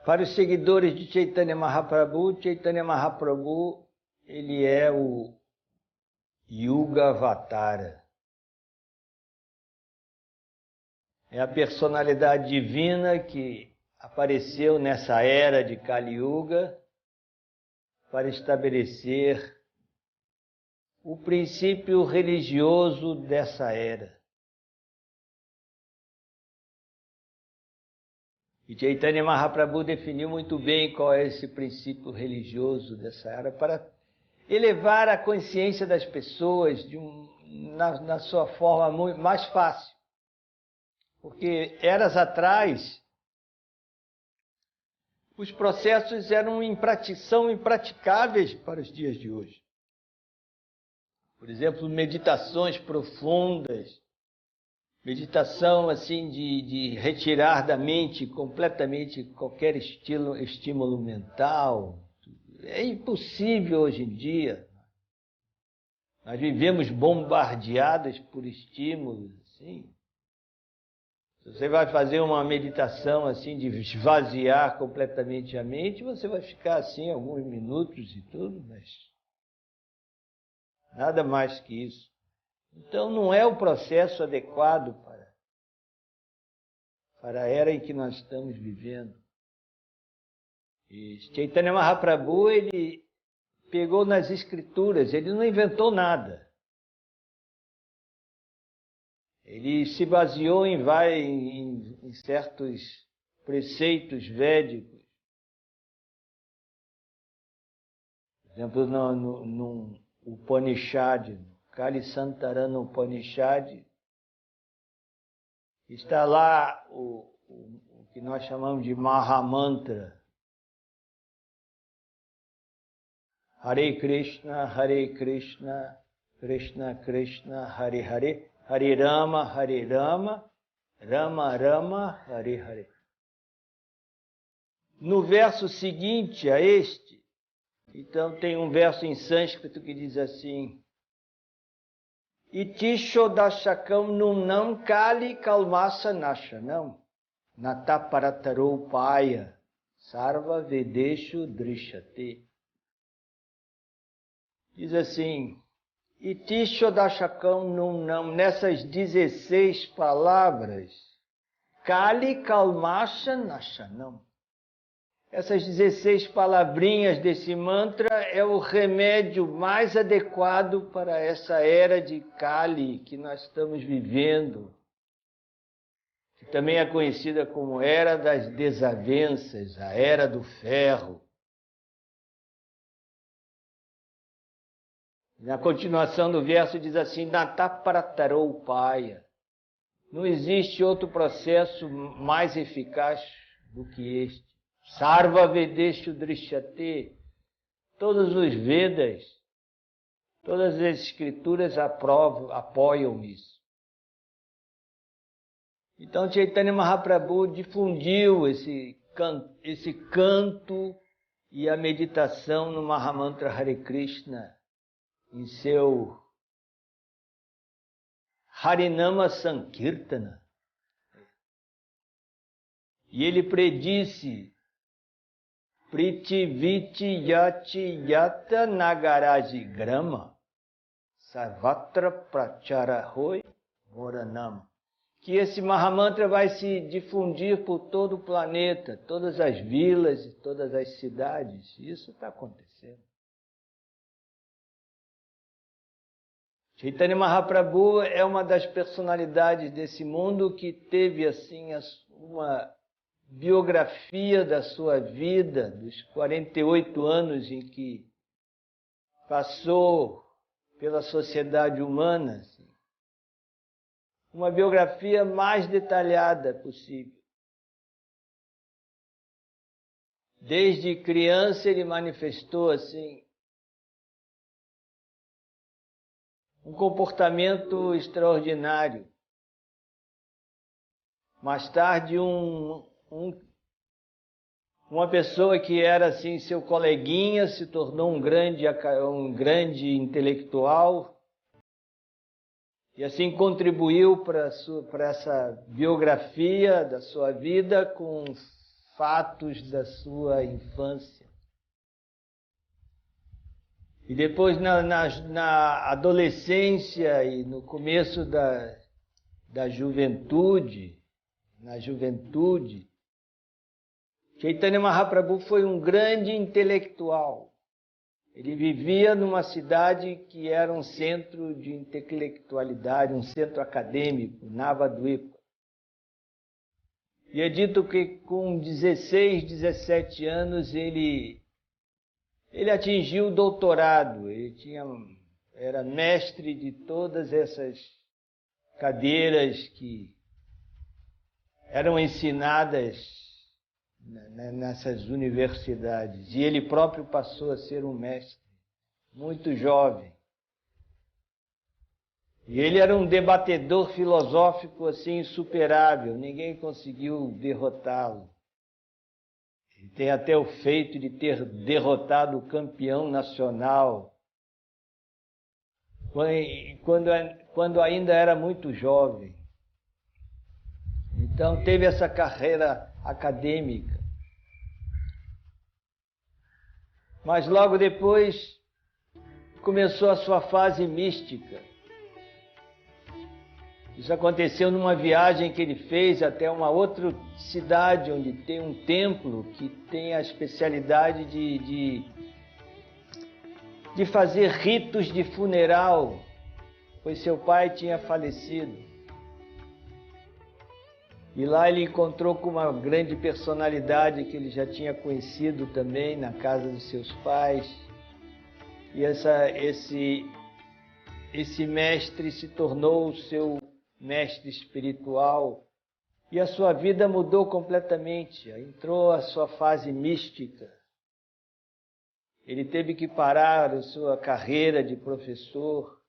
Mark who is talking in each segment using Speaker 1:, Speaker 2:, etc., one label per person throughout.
Speaker 1: Para os seguidores de Chaitanya Mahaprabhu, ele é o Yuga Avatara. É a personalidade divina que apareceu nessa era de Kali Yuga para estabelecer o princípio religioso dessa era. E Chaitanya Mahaprabhu definiu muito bem qual é esse princípio religioso dessa era para elevar a consciência das pessoas na sua forma mais fácil. Porque eras atrás, os processos são impraticáveis para os dias de hoje. Por exemplo, meditações profundas, meditação assim de retirar da mente completamente qualquer estímulo mental. É impossível hoje em dia. Nós vivemos bombardeados por estímulos, assim. Se você vai fazer uma meditação assim de esvaziar completamente a mente, você vai ficar assim alguns minutos e tudo, mas nada mais que isso. Então não é o processo adequado para a era em que nós estamos vivendo. E Chaitanya Mahaprabhu, ele pegou nas escrituras, ele não inventou nada. Ele se baseou em certos preceitos védicos. Por exemplo, no Upanishad, Kali Santarana Upanishad, está lá o que nós chamamos de Mahamantra. Hare Krishna, Krishna Krishna, Hare Hare, Hare Rama, Rama Rama, Hare Hare. No verso seguinte a este, então tem um verso em sânscrito que diz assim: Iti Shodashakam Nunam Kali Kalmasa Nashanam Nataparataro Sarva Vedeshu Drishyate. Diz assim: Iti Shodashakam Nunam, nessas 16 palavras, Kali Kalmasha Nashanam. Essas 16 palavrinhas desse mantra é o remédio mais adequado para essa era de Kali que nós estamos vivendo, que também é conhecida como Era das Desavenças, a Era do Ferro. Na continuação do verso diz assim: Natapratarou Paya. Não existe outro processo mais eficaz do que este. Sarva Vedeshu Drishyate. Todos os Vedas, todas as escrituras apoiam isso. Então Chaitanya Mahaprabhu difundiu esse canto e a meditação no Mahamantra Hare Krishna em seu Harinama Sankirtana. E ele predisse Pritiviti Yati Yata Nagaraji Grama Sarvatra Prachara Hoi Moranam. Que esse Mahamantra vai se difundir por todo o planeta, todas as vilas e todas as cidades. Isso está acontecendo. Chaitanya Mahaprabhu é uma das personalidades desse mundo que teve assim uma biografia da sua vida, dos 48 anos em que passou pela sociedade humana, assim, uma biografia mais detalhada possível. Desde criança ele manifestou assim um comportamento extraordinário. Mais tarde uma pessoa que era assim seu coleguinha se tornou um grande intelectual e assim contribuiu para essa biografia da sua vida com fatos da sua infância. E depois, na adolescência e no começo da juventude, Chaitanya Mahaprabhu foi um grande intelectual. Ele vivia numa cidade que era um centro de intelectualidade, um centro acadêmico, Navadvipa. E é dito que com 16, 17 anos ele atingiu o doutorado. Era mestre de todas essas cadeiras que eram ensinadas nessas universidades. E ele próprio passou a ser um mestre, muito jovem. E ele era um debatedor filosófico assim insuperável, ninguém conseguiu derrotá-lo. Ele tem até o feito de ter derrotado o campeão nacional, quando ainda era muito jovem. Então teve essa carreira acadêmica. Mas logo depois começou a sua fase mística. Isso aconteceu numa viagem que ele fez até uma outra cidade onde tem um templo que tem a especialidade de fazer ritos de funeral, pois seu pai tinha falecido. E lá ele encontrou com uma grande personalidade que ele já tinha conhecido também na casa dos seus pais. E esse mestre se tornou o seu mestre espiritual. E a sua vida mudou completamente. Entrou a sua fase mística. Ele teve que parar a sua carreira de professor.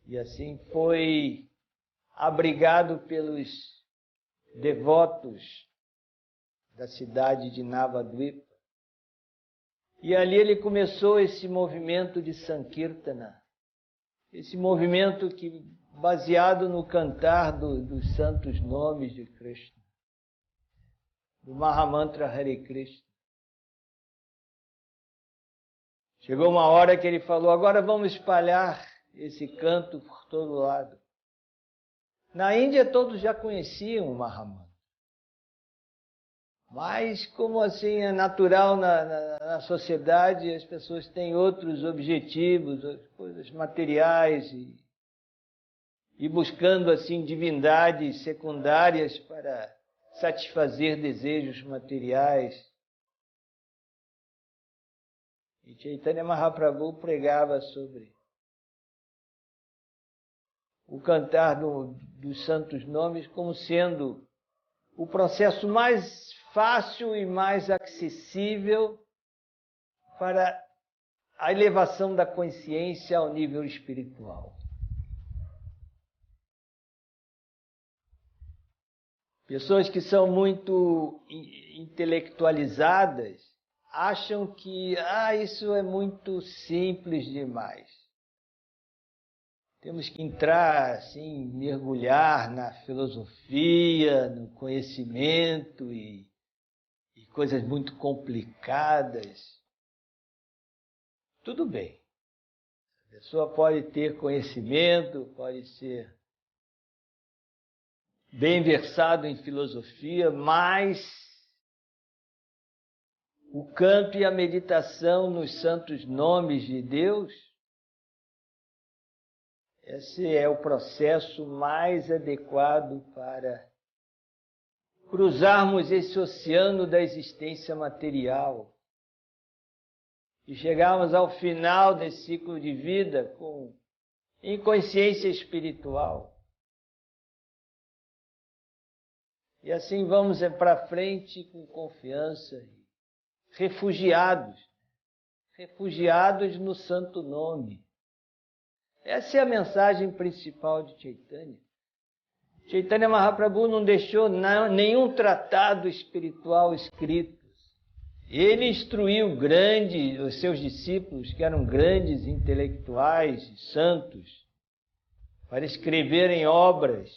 Speaker 1: E assim foi abrigado pelos devotos da cidade de Navadvipa. E ali ele começou esse movimento de Sankirtana, esse movimento que baseado no cantar dos santos nomes de Krishna, do Mahamantra Hare Krishna. Chegou uma hora que ele falou: agora vamos espalhar esse canto por todo lado. Na Índia todos já conheciam o Mahamantra. Mas como assim é natural na sociedade, as pessoas têm outros objetivos, coisas materiais e buscando assim divindades secundárias para satisfazer desejos materiais. E Chaitanya Mahaprabhu pregava sobre o cantar dos santos nomes como sendo o processo mais fácil e mais acessível para a elevação da consciência ao nível espiritual. Pessoas que são muito intelectualizadas acham que isso é muito simples demais. Temos que entrar, assim, mergulhar na filosofia, no conhecimento e coisas muito complicadas. Tudo bem. A pessoa pode ter conhecimento, pode ser bem versado em filosofia, mas o canto e a meditação nos santos nomes de Deus, esse é o processo mais adequado para cruzarmos esse oceano da existência material e chegarmos ao final desse ciclo de vida em consciência espiritual. E assim vamos para frente com confiança, refugiados no santo nome. Essa é a mensagem principal de Chaitanya. Chaitanya Mahaprabhu não deixou nenhum tratado espiritual escrito. Ele instruiu os seus discípulos, que eram grandes intelectuais e santos, para escreverem obras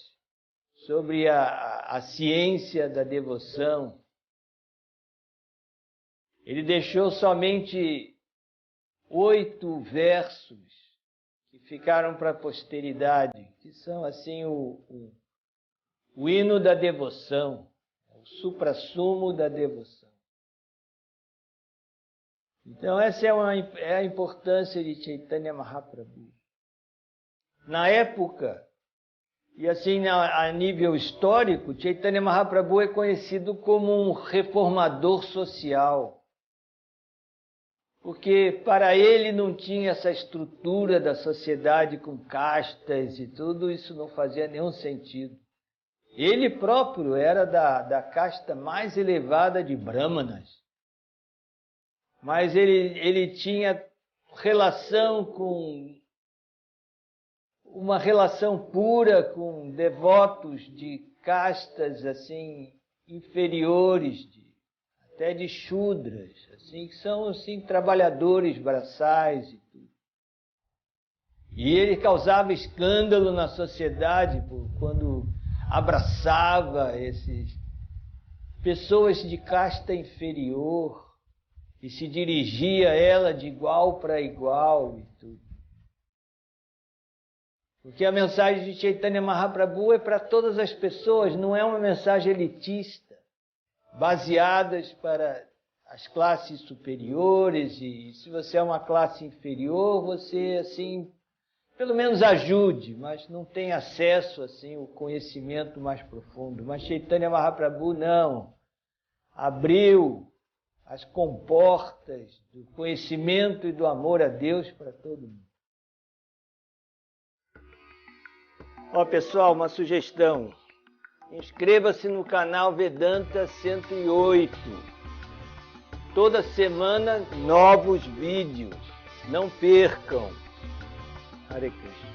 Speaker 1: sobre a ciência da devoção. Ele deixou somente 8 versos que ficaram para a posteridade, que são assim o hino da devoção, o suprassumo da devoção. Então essa é a importância de Chaitanya Mahaprabhu. Na época, e assim a nível histórico, Chaitanya Mahaprabhu é conhecido como um reformador social. Porque para ele não tinha essa estrutura da sociedade com castas e tudo, isso não fazia nenhum sentido. Ele próprio era da casta mais elevada de brahmanas. Mas ele tinha uma relação pura com devotos de castas assim inferiores, até de Shudras, assim, que são assim, trabalhadores braçais e tudo. E ele causava escândalo na sociedade quando abraçava essas pessoas de casta inferior e se dirigia a ela de igual para igual e tudo. Porque a mensagem de Chaitanya Mahaprabhu é para todas as pessoas, não é uma mensagem elitista, baseadas para as classes superiores, e se você é uma classe inferior, você, assim, pelo menos ajude, mas não tem acesso, assim, ao conhecimento mais profundo. Mas Chaitanya Mahaprabhu não, abriu as comportas do conhecimento e do amor a Deus para todo mundo. Ó, pessoal, uma sugestão. Inscreva-se no canal Vedanta 108. Toda semana, novos vídeos. Não percam. Hare Krishna.